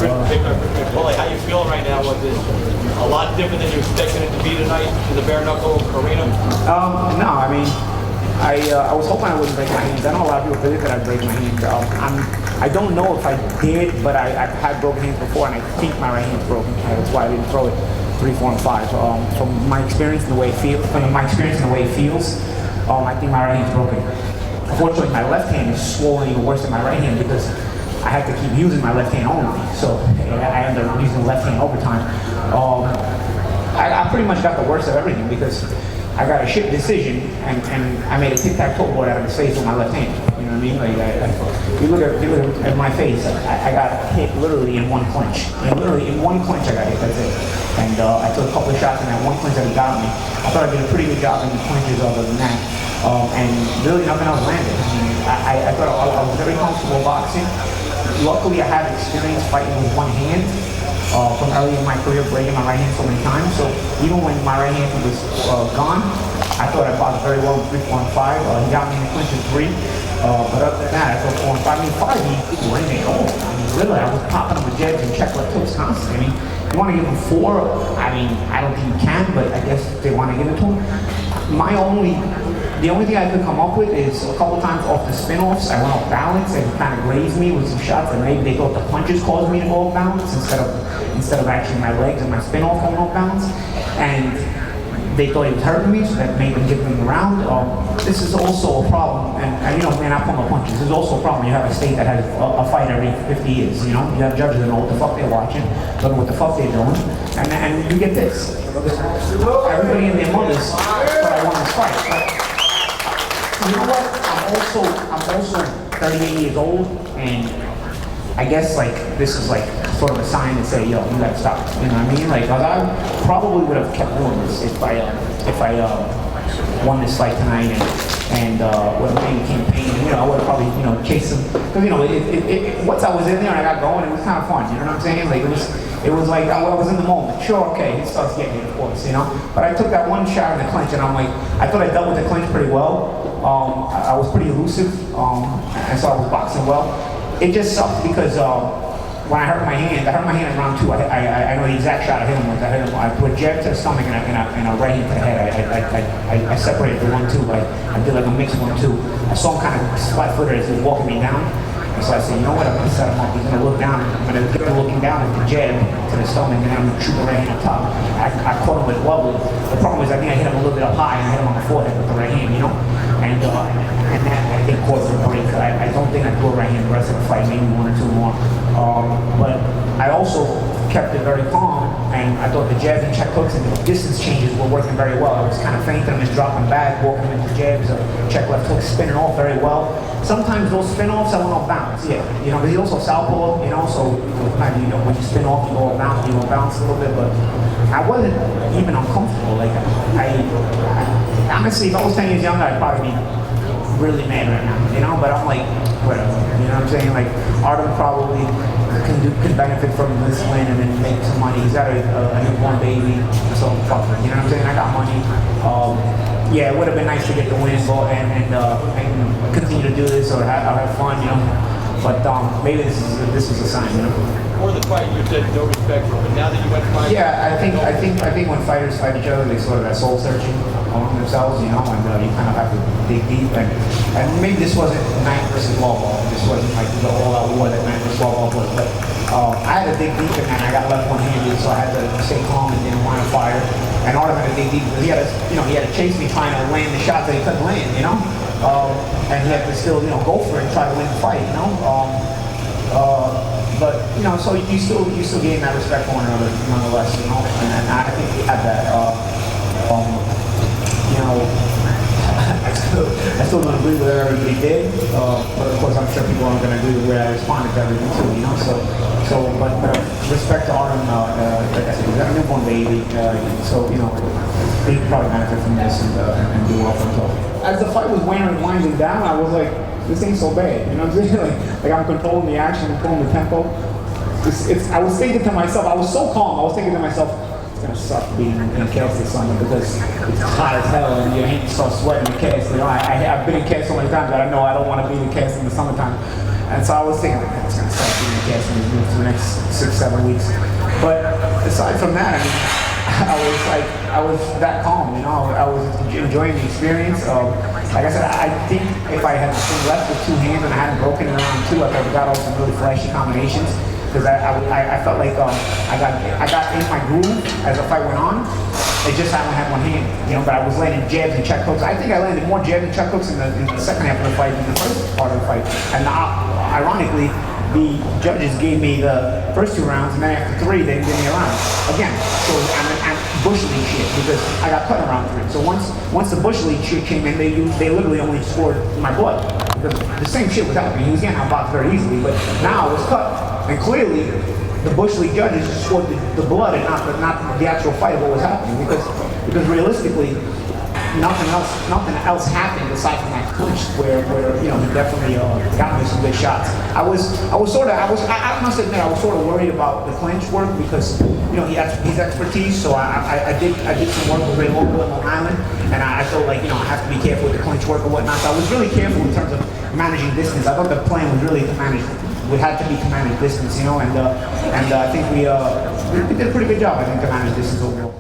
Well, how you feeling right now with this? A lot different than you expected it to be tonight in the bare knuckle arena? No, I mean, I was hoping I wouldn't break my hands. I know a lot of people predict that I'd break my hands. I don't know if I did, but I've had broken hands before, and I think my right hand's broken. That's why I didn't throw it 3, 4, and 5. From my experience and the way it feels, I think my right hand's broken. Unfortunately, my left hand is swollen even worse than my right hand because I had to keep using my left hand only. So I ended up using the left hand overtime. I pretty much got the worst of everything because I got a shit decision and I made a tic-tac-toe board out of his face with my left hand. You know what I mean? Like, you look at my face, I got hit literally in one clinch. And literally in one clinch I got hit, that's it. And I took a couple of shots in that one clinch that he got me. I thought I did a pretty good job in the clinches other than that. And really nothing else landed. I mean, I thought I was very comfortable boxing. Luckily I had experience fighting with one hand. From early in my career, breaking my right hand so many times. So even when my right hand was gone, I thought I boxed very well in 3, 4, and 5. He got me in the clinch in 3. But other than that, I thought 4 and 5. I mean, 5, he ran it all. I mean, really, I was popping him with jabs and check left hooks constantly. I mean, you want to give him 4? I mean, I don't think you can, but I guess they want to give it to him. The only thing I could come up with is a couple times off the spin-offs, I went off balance and kind of grazed me with some shots, and maybe they thought the punches caused me to go off balance instead of actually my legs and my spin-off going off balance. And they thought it was hurting me, so that made them give them around. This is also a problem, and you know, man, I pull my punches. This is also a problem. You have a state that has a fight every 50 years, you know? You have judges that know what the fuck they're watching, don't know what the fuck they're doing, and you get this. Everybody and their mothers thought I won this fight. But you know what? I'm also 38 years old, and I guess like this is like sort of a sign to say, yo, you gotta stop. You know what I mean? Like, I probably would have kept doing this if I won this fight tonight and would have made a campaign. You know, I would have probably chased him because you know once I was in there and I got going, it was kind of fun. You know what I'm saying? Like it was like I was in the moment. Sure, okay, he starts getting it, of course, you know. But I took that one shot in the clinch, and I'm like, I thought I dealt with the clinch pretty well. I was pretty elusive, and so I was boxing well. It just sucked because when I hurt my hand in round 2. I know the exact shot I hit him with. I put a jab to the stomach and a right hand to the head. I separated the 1-2. I did like a mixed 1-2. I saw him kind of flat-footed as he was walking me down. And so I said, you know what, I'm going to set him up. He's going to look down. I'm going to get him looking down at the jab to the stomach, and then I'm going to shoot the right hand on top. I caught him with lovely. The problem is I think I hit him a little bit up high, and I hit him on the forehead with the right hand, you know? And that, I think, caused the break. I don't think I threw a right hand the rest of the fight, maybe 1 or 2 more. But I also kept it very calm, and I thought the jabs and check hooks and the distance changes were working very well. I was kind of feinting him and dropping back, walking into jabs, check left hooks, spinning off very well. Sometimes those spin-offs I went off balance, yeah. You know, but he's also southpaw, you know, so you know, when you spin off, you go off balance, you go bounce a little bit, but I wasn't even uncomfortable. Like, I honestly, if I was 10 years younger, I'd probably be really mad right now, you know, but I'm like, whatever, you know what I'm saying? Like, Artem probably could benefit from this win and then make some money. He's got a newborn baby, so fuck it, you know what I'm saying? I got money. Yeah, it would have been nice to get the win and continue to do this or have fun, you know. But maybe this is a sign, you know. Before the fight, you said no respect for him, but now that you went to fight, yeah, I think when fighters fight each other, they sort of that soul searching among themselves, you know, and you kind of have to dig deep. And maybe this wasn't Knight versus Lobov. This wasn't like the all-out war that Knight versus Lobov was. But I had to dig deep, and I got left one-handed, so I had to stay calm and didn't want to fire. And Artem had to dig deep because he had to chase me trying to land the shots that he couldn't land, you know. And he had to still, go for it and try to win the fight, you know. But so you still gain that respect for one another, nonetheless, you know. And I think we had that. I still don't agree with what everybody did, but of course I'm sure people aren't going to agree with where I responded to everything too, you know. But respect to Artem, like I said, he's got a newborn baby, so he could probably benefit from this and do well for himself. As the fight was winding down, I was like, this ain't so bad, you know what I'm saying? Like I'm controlling the action, controlling the tempo. I was thinking to myself, I was so calm, I was thinking to myself, it's gonna suck being in a cast this summer because it's hot as hell and your hands start sweating in the cast. You know, I've been in cast so many times that I know I don't want to be in the cast in the summertime. And so I was thinking, like, it's going to start being a gas and move to the next 6-7 weeks. But aside from that, I mean, I was that calm, you know. I was enjoying the experience. Like I said, I think if I had been left with 2 hands and I hadn't broken it around 2, I could have got all some really flashy combinations. Because I felt like I got in my groove as the fight went on. It just I only had 1 hand, you know. But I was landing jabs and check hooks. I think I landed more jabs and check hooks in the second half of the fight than the first part of the fight. And ironically, the judges gave me the first 2 rounds, and then after 3, they didn't give me a round. Again, so I'm bush league shit because I got cut in round 3. So once the bush league shit came in, they literally only scored my blood. Because the same shit was happening. He was getting outboxed very easily, but now it was cut, and clearly the bush league judges scored the blood and not the actual fight of what was happening. Because realistically, nothing else happened aside from that clinch where you know he definitely got me some good shots. I must admit I was sort of worried about the clinch work because you know his expertise. So I did some work with Ray Local in Long Island, and I felt like you know I have to be careful with the clinch work or whatnot. So I was really careful in terms of managing distance. I thought the plan was really would have to be to manage distance, you know, and I think we did a pretty good job. I think to manage distance overall.